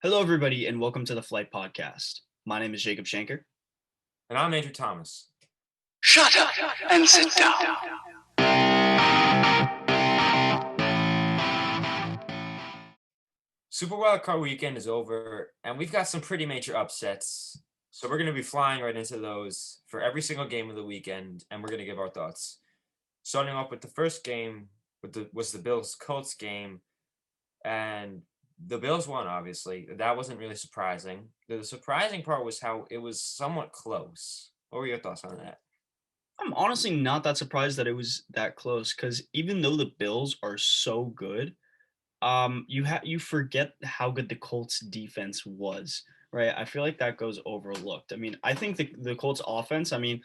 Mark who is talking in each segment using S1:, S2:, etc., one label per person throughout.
S1: Hello, everybody, and welcome to the Flight Podcast. My name is Jacob Shanker.
S2: And I'm Andrew Thomas.
S3: Shut up and sit down.
S2: Super Wildcard Weekend is over, and we've got some pretty major upsets. So we're going to be flying right into those for every single game of the weekend, and we're going to give our thoughts. Starting off with the first game was the Bills Colts game, and the Bills won. Obviously, that wasn't really surprising. The surprising part was how it was somewhat close. What were your thoughts on that?
S1: I'm honestly not that surprised that it was that close because even though the Bills are so good, you forget how good the Colts defense was, right? I feel like that goes overlooked. I mean, I think the Colts offense. I mean,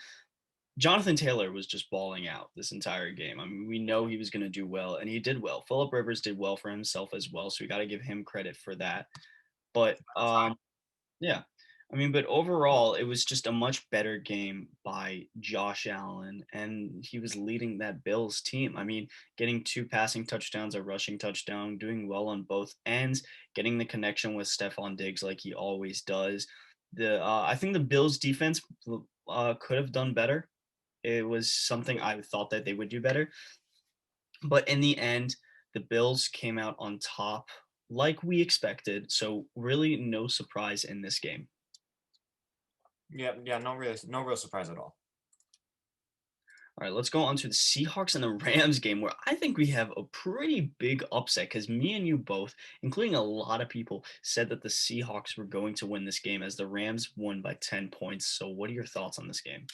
S1: Jonathan Taylor was just balling out this entire game. I mean, we know he was going to do well, and he did well. Philip Rivers did well for himself as well, so we got to give him credit for that. But yeah. I mean, but overall, it was just a much better game by Josh Allen, and he was leading that Bills team. I mean, getting two passing touchdowns, a rushing touchdown, doing well on both ends, getting the connection with Stephon Diggs like he always does. I think the Bills defense could have done better. It was something I thought that they would do better, but in the end, the Bills came out on top like we expected. So really, no surprise in this game.
S2: Yeah, no real surprise at all.
S1: All right, let's go on to the Seahawks and the Rams game, where I think we have a pretty big upset because me and you both, including a lot of people, said that the Seahawks were going to win this game as the Rams won by 10 points. So, what are your thoughts on this game?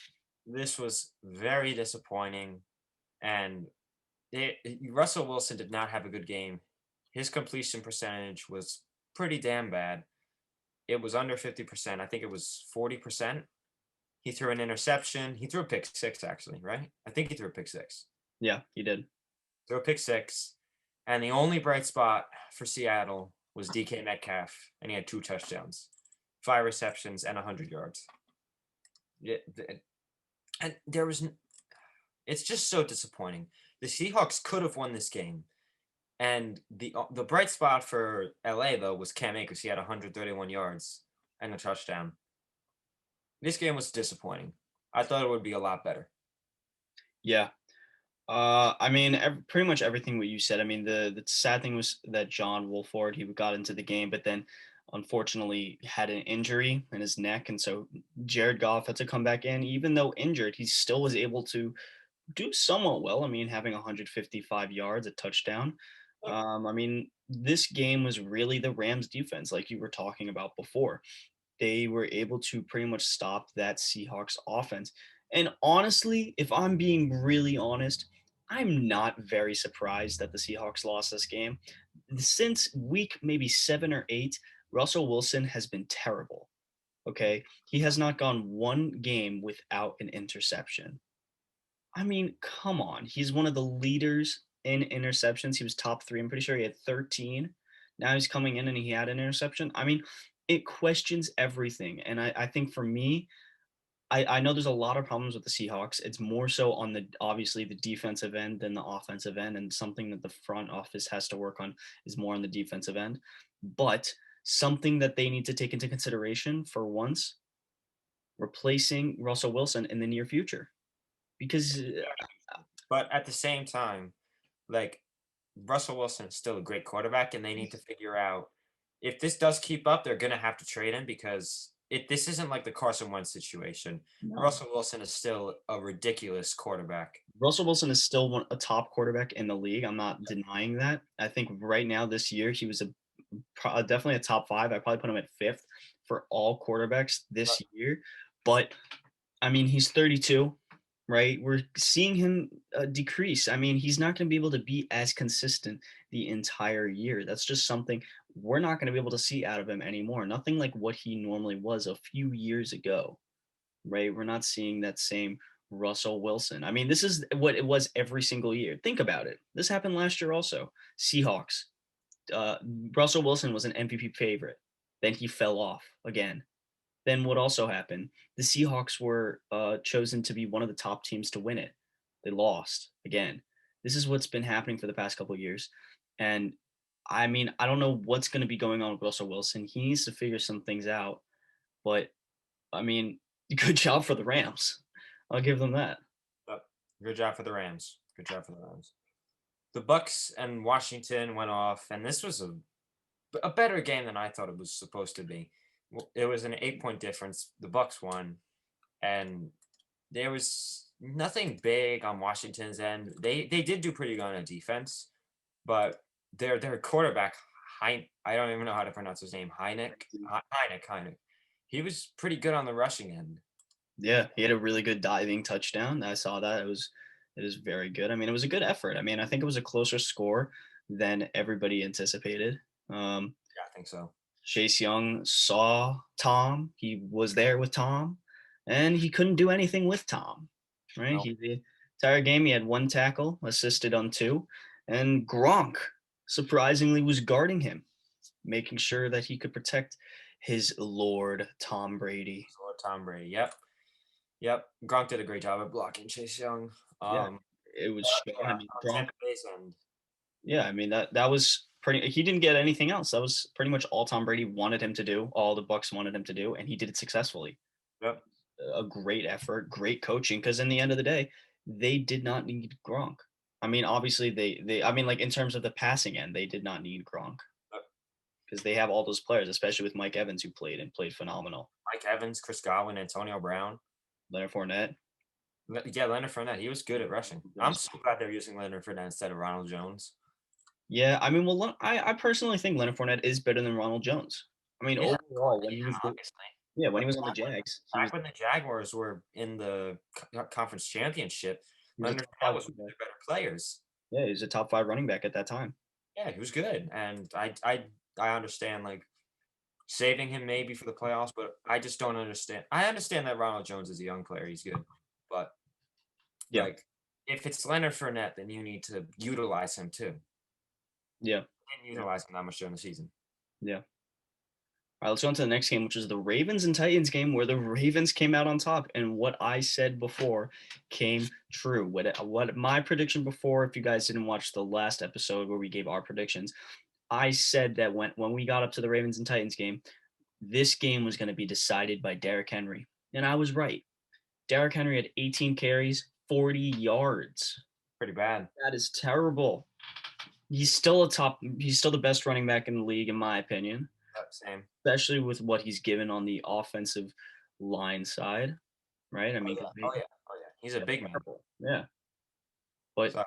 S2: This was very disappointing, and Russell Wilson did not have a good game. His completion percentage was pretty damn bad. It was under 50%. I think it was 40%. He threw an interception. He threw a pick six, actually, right? I think he threw a pick six.
S1: Yeah, he did.
S2: Threw a pick six. And the only bright spot for Seattle was DK Metcalf, and he had 2 touchdowns, 5 receptions, and 100 yards. And there was, it's just so disappointing. The Seahawks could have won this game. And the bright spot for LA though was Cam Akers. He had 131 yards and a touchdown. This game was disappointing. I thought it would be a lot better.
S1: Yeah. I mean, pretty much everything what you said. I mean, the sad thing was that John Wolford, he got into the game, but then unfortunately had an injury in his neck. And so Jared Goff had to come back in. Even though injured, he still was able to do somewhat well. I mean, having 155 yards, a touchdown. I mean, this game was really the Rams defense, like you were talking about before. They were able to pretty much stop that Seahawks offense. And honestly, if I'm being really honest, I'm not very surprised that the Seahawks lost this game. Since week maybe 7 or 8, Russell Wilson has been terrible. Okay. He has not gone one game without an interception. I mean, come on. He's one of the leaders in interceptions. He was top three. I'm pretty sure he had 13. Now he's coming in and he had an interception. I mean, it questions everything. And I think for me, I know there's a lot of problems with the Seahawks. It's more so on the obviously the defensive end than the offensive end, and something that the front office has to work on is more on the defensive end. But something that they need to take into consideration for once, replacing Russell Wilson in the near future. Because
S2: But at the same time, like Russell Wilson is still a great quarterback, and they need to figure out if this does keep up, they're gonna have to trade him because this isn't like the Carson Wentz situation.
S1: no,
S2: Russell Wilson is still a ridiculous quarterback.
S1: Russell Wilson is still a top quarterback in the league. I'm not denying that. I think right now this year he was definitely a top five. I probably put him at fifth for all quarterbacks this year. But I mean, he's 32, right? We're seeing him decrease. I mean, he's not going to be able to be as consistent the entire year. That's just something we're not going to be able to see out of him anymore. Nothing like what he normally was a few years ago, right? We're not seeing that same Russell Wilson. I mean, this is what it was every single year. Think about it. This happened last year also. Seahawks. Uh, Russell Wilson was an MVP favorite. Then he fell off again. Then what also happened? The Seahawks were chosen to be one of the top teams to win it. They lost again. This is what's been happening for the past couple of years, and I mean, I don't know what's going to be going on with Russell Wilson. He needs to figure some things out. But I mean, good job for the Rams. I'll give them that.
S2: But good job for the Rams. Good job for the Rams. The Bucks and Washington went off, and this was a better game than I thought it was supposed to be. It was an 8-point difference. The Bucks won, and there was nothing big on Washington's end. They did do pretty good on defense, but their quarterback I don't even know how to pronounce his name. Heineck. He was pretty good on the rushing end.
S1: Yeah, he had a really good diving touchdown. I saw that. It was very good. I mean, it was a good effort. I mean, I think it was a closer score than everybody anticipated.
S2: Yeah, I think so.
S1: Chase Young saw Tom. He was there with Tom, and he couldn't do anything with Tom. Right?
S2: No.
S1: The entire game, he had one tackle, assisted on two, and Gronk surprisingly was guarding him, making sure that he could protect his Lord Tom Brady.
S2: So Tom Brady. Yep. Gronk did a great job at blocking Chase Young.
S1: Yeah, it was.
S2: Yeah,
S1: I mean,
S2: on
S1: Gronk.
S2: Tampa Bay's end.
S1: Yeah, I mean that was pretty. He didn't get anything else. That was pretty much all Tom Brady wanted him to do. All the Bucks wanted him to do, and he did it successfully.
S2: Yep.
S1: A great effort, great coaching. Because in the end of the day, they did not need Gronk. I mean, obviously they. I mean, like in terms of the passing end, they did not need Gronk
S2: Yep.
S1: because they have all those players, especially with Mike Evans, who played phenomenal.
S2: Mike Evans, Chris Godwin, Antonio Brown.
S1: Leonard Fournette.
S2: Yeah, Leonard Fournette. He was good at rushing. I'm so glad they're using Leonard Fournette instead of Ronald Jones.
S1: Yeah, I mean, well, I personally think Leonard Fournette is better than Ronald Jones. I mean,
S2: Yeah,
S1: overall, when he was
S2: obviously.
S1: when
S2: But
S1: he was on the Jags, he was
S2: back when the Jaguars were in the conference championship,
S1: he was a
S2: Leonard
S1: top
S2: Fournette
S1: five.
S2: was one of their better players.
S1: Yeah, he was a top 5 running back at that time.
S2: Yeah, he was good, and I understand like saving him maybe for the playoffs, but I just don't understand. I understand that Ronald Jones is a young player; he's good, but
S1: Yeah,
S2: like if it's Leonard Fournette, then you need to utilize him too.
S1: yeah,
S2: Didn't utilize him that much during the season.
S1: yeah. All right, let's go on to the next game, which is the Ravens and Titans game, where the Ravens came out on top, and what I said before came true. What my prediction before, if you guys didn't watch the last episode where we gave our predictions, I said that when we got up to the Ravens and Titans game, this game was going to be decided by Derrick Henry, and I was right. Derrick Henry had 18 carries, 40 yards.
S2: Pretty bad.
S1: That is terrible. He's still the best running back in the league, in my opinion,
S2: Same.
S1: especially with what he's given on the offensive line side, right? I mean,
S2: Oh yeah. He's a big man.
S1: yeah. But
S2: So,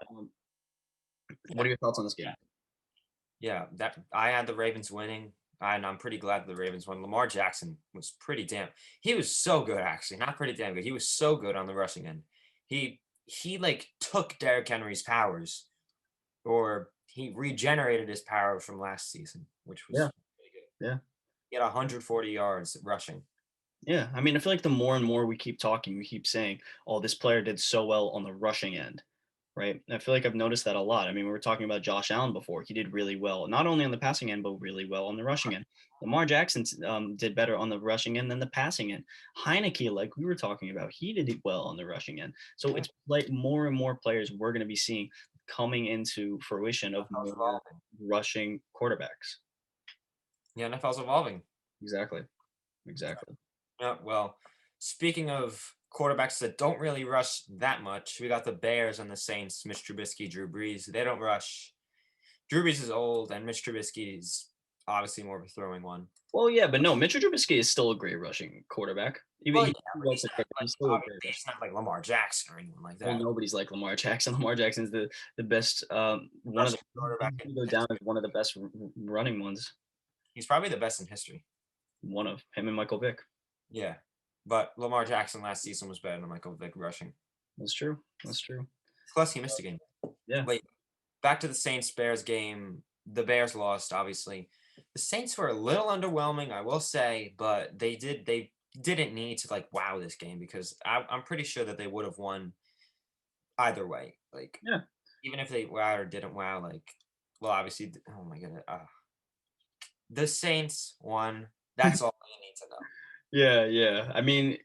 S1: what are your thoughts on this game?
S2: yeah, that I had the Ravens winning, and I'm pretty glad the Ravens won. Lamar Jackson was pretty damn. He was so good, actually, not pretty damn good. He was so good on the rushing end. He like took Derrick Henry's powers, or he regenerated his power from last season, which was
S1: Yeah.
S2: pretty good.
S1: Yeah.
S2: He had 140 yards rushing.
S1: Yeah, I mean, I feel like the more and more we keep talking, we keep saying, "Oh, this player did so well on the rushing end," right? And I feel like I've noticed that a lot. I mean, we were talking about Josh Allen before; he did really well, not only on the passing end, but really well on the rushing end. Lamar Jackson did better on the rushing end than the passing end. Heineke, like we were talking about, he did well on the rushing end. So it's like more and more players we're going to be seeing coming into fruition of more rushing quarterbacks.
S2: Yeah, NFL's evolving.
S1: Exactly.
S2: Yeah, well, speaking of quarterbacks that don't really rush that much, we got the Bears and the Saints, Mitch Trubisky, Drew Brees. They don't rush. Drew Brees is old, and Mitch Trubisky is obviously more of a throwing one.
S1: Well, yeah, but no, Mitchell Trubisky is still a great rushing quarterback.
S2: Well,
S1: He's still a great
S2: he's not like Lamar Jackson or anyone like that.
S1: Well, nobody's like Lamar Jackson. Lamar Jackson's the best. One of the
S2: quarterback
S1: go down as one of the best running ones.
S2: He's probably the best in history.
S1: One of him and Michael Vick.
S2: Yeah, but Lamar Jackson last season was better than Michael Vick rushing.
S1: That's true.
S2: Plus, he missed a game.
S1: Yeah.
S2: Wait, back to the Saints Bears game. The Bears lost, obviously. The Saints were a little underwhelming, I will say, but they didn't need to like wow this game because I'm pretty sure that they would have won either way. Like,
S1: yeah,
S2: even if they wowed or didn't wow, like, well, obviously, oh my god, the Saints won. That's all you need to know.
S1: Yeah. I mean,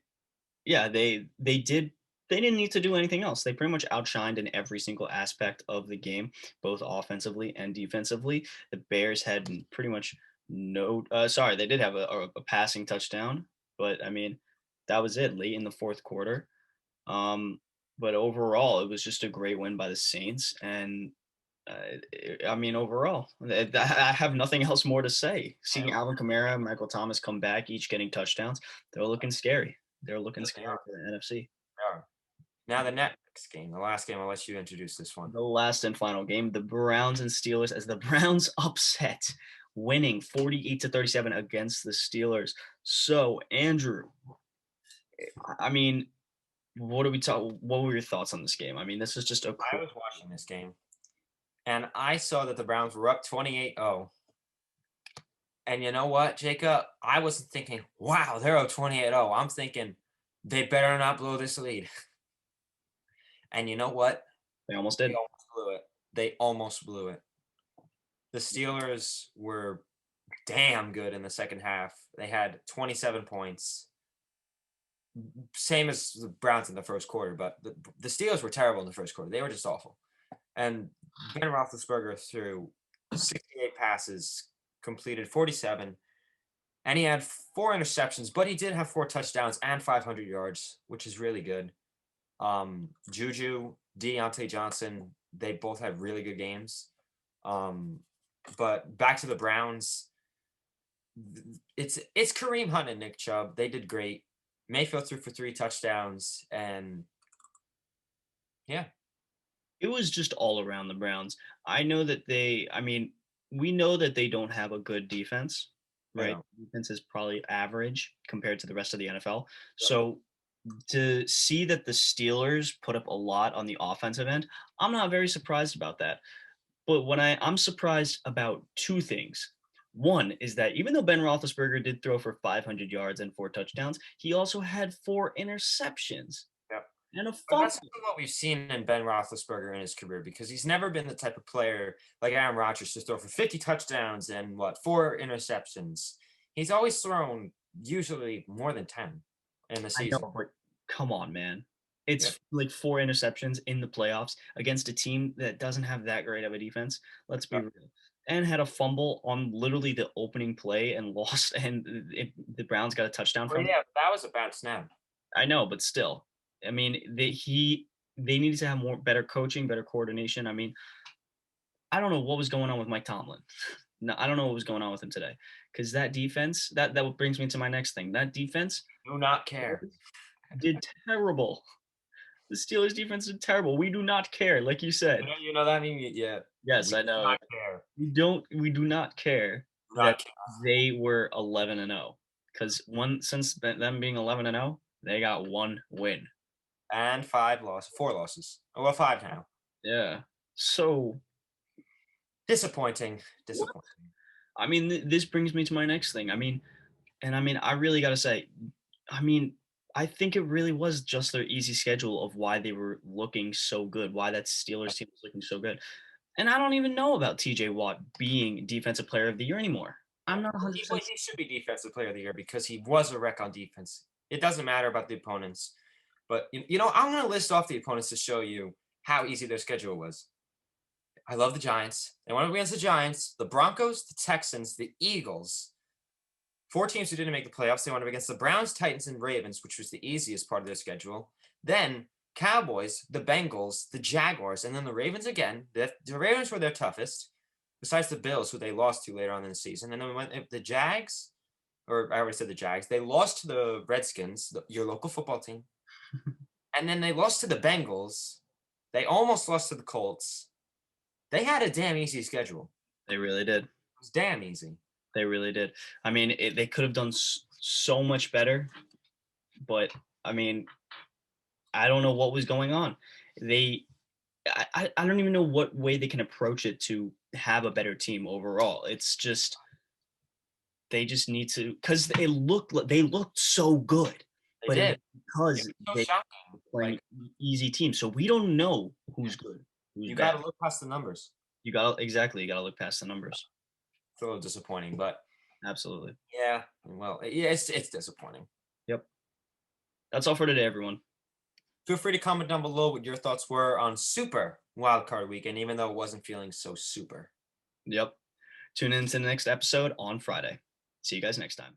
S1: yeah, they did they didn't need to do anything else. They pretty much outshined in every single aspect of the game, both offensively and defensively. The Bears had pretty much no. Sorry, they did have a passing touchdown, but I mean, that was it late in the fourth quarter. Um, but overall, it was just a great win by the Saints, and I mean, overall, I have nothing else more to say. Seeing Alvin Kamara and Michael Thomas come back, each getting touchdowns, they're looking scary. They're looking
S2: Yes, they
S1: scary
S2: are.
S1: for the NFC.
S2: They are. Now the next game, the last game, I'll let you introduce this one.
S1: The last and final game, the Browns and Steelers, as the Browns upset, winning 48-37 against the Steelers. So, Andrew, I mean, what do we talk? What were your thoughts on this game? I mean, this is just a
S2: I was watching this game, and I saw that the Browns were up 28-0. And you know what, Jacob? I wasn't thinking, wow, they're up 28-0. I'm thinking, they better not blow this lead. And you know what?
S1: they almost
S2: They
S1: did.
S2: almost blew it. They almost blew it. The Steelers were damn good in the second half. They had 27 points. Same as the Browns in the first quarter, but the Steelers were terrible in the first quarter. They were just awful. And Ben Roethlisberger threw 68 passes, completed 47, and he had 4 interceptions, but he did have 4 touchdowns and 500 yards, which is really good. Juju, Deontay Johnson, they both had really good games. But back to the Browns, it's Kareem Hunt and Nick Chubb. They did great. Mayfield threw for 3 touchdowns, and yeah,
S1: It was just all around the Browns. I know that I mean, we know that they don't have a good defense,
S2: they
S1: right?
S2: don't.
S1: Defense is probably average compared to the rest of the NFL.
S2: Yep.
S1: So to see that the Steelers put up a lot on the offensive end, I'm not very surprised about that. But I'm surprised about 2 things. One is that even though Ben Roethlisberger did throw for 500 yards and 4 touchdowns, he also had 4 interceptions
S2: Yep.
S1: and a
S2: But that's
S1: fumble.
S2: what we've seen in Ben Roethlisberger in his career, because he's never been the type of player like Aaron Rodgers to throw for 50 touchdowns and 4 interceptions. He's always thrown usually more than 10 in the
S1: I
S2: season.
S1: know, but come on, man.
S2: Yep.
S1: It's like 4 interceptions in the playoffs against a team that doesn't have that great of a defense. Let's be
S2: Yep.
S1: real. And had a fumble on literally the opening play and lost, and the Browns got a touchdown
S2: Well,
S1: from it.
S2: yeah, that was a bad snap.
S1: I know, but still, I mean, they needed to have better coaching, better coordination. I mean, I don't know what was going on with Mike Tomlin. No, I don't know what was going on with him today, because that defense that brings me to my next thing. That defense
S2: Do not care.
S1: did terrible. The Steelers defense did terrible. We do not care, like you said.
S2: You know that meme? Yeah.
S1: Yes,
S2: We
S1: I
S2: do
S1: know.
S2: not care.
S1: We do not care
S2: Do
S1: that
S2: not care.
S1: they were 11-0, because since them being 11-0, they got 1 win.
S2: And 4 losses. Oh, well, 5 now.
S1: Yeah. So,
S2: Disappointing. Disappointing.
S1: I mean, this brings me to my next thing. I mean, I really got to say, I mean, I think it really was just their easy schedule of why they were looking so good, why that Steelers team was looking so good. And I don't even know about TJ Watt being Defensive Player of the Year anymore. I'm not 100%.
S2: He should be Defensive Player of the Year because he was a wreck on defense. It doesn't matter about the opponents. But, I'm going to list off the opponents to show you how easy their schedule was. I love the Giants. They went up against the Giants, the Broncos, the Texans, the Eagles. 4 teams who didn't make the playoffs. They went up against the Browns, Titans, and Ravens, which was the easiest part of their schedule. Then Cowboys, the Bengals, the Jaguars, and then the Ravens again. The Ravens were their toughest, besides the Bills, who they lost to later on in the season. And then we went the Jags, or I already said the Jags. They lost to the Redskins, your local football team. And then they lost to the Bengals. They almost lost to the Colts. They had a damn easy schedule.
S1: They really did.
S2: It was damn easy.
S1: They really did. I mean, they could have done so much better, but I mean, I don't know what was going on. I don't even know what way they can approach it to have a better team overall. It's just they just need to, because they looked so good,
S2: They
S1: but
S2: did.
S1: it's because
S2: It was so
S1: they
S2: shocking.
S1: playing easy teams, so we don't know who's good, who's
S2: You
S1: bad.
S2: got to look past the numbers.
S1: You got to look past the numbers.
S2: It's a little disappointing, but
S1: Absolutely.
S2: yeah, well, yeah, it's disappointing.
S1: Yep. That's all for today, everyone.
S2: Feel free to comment down below what your thoughts were on Super Wildcard Weekend, even though it wasn't feeling so super.
S1: Yep. Tune in to the next episode on Friday. See you guys next time.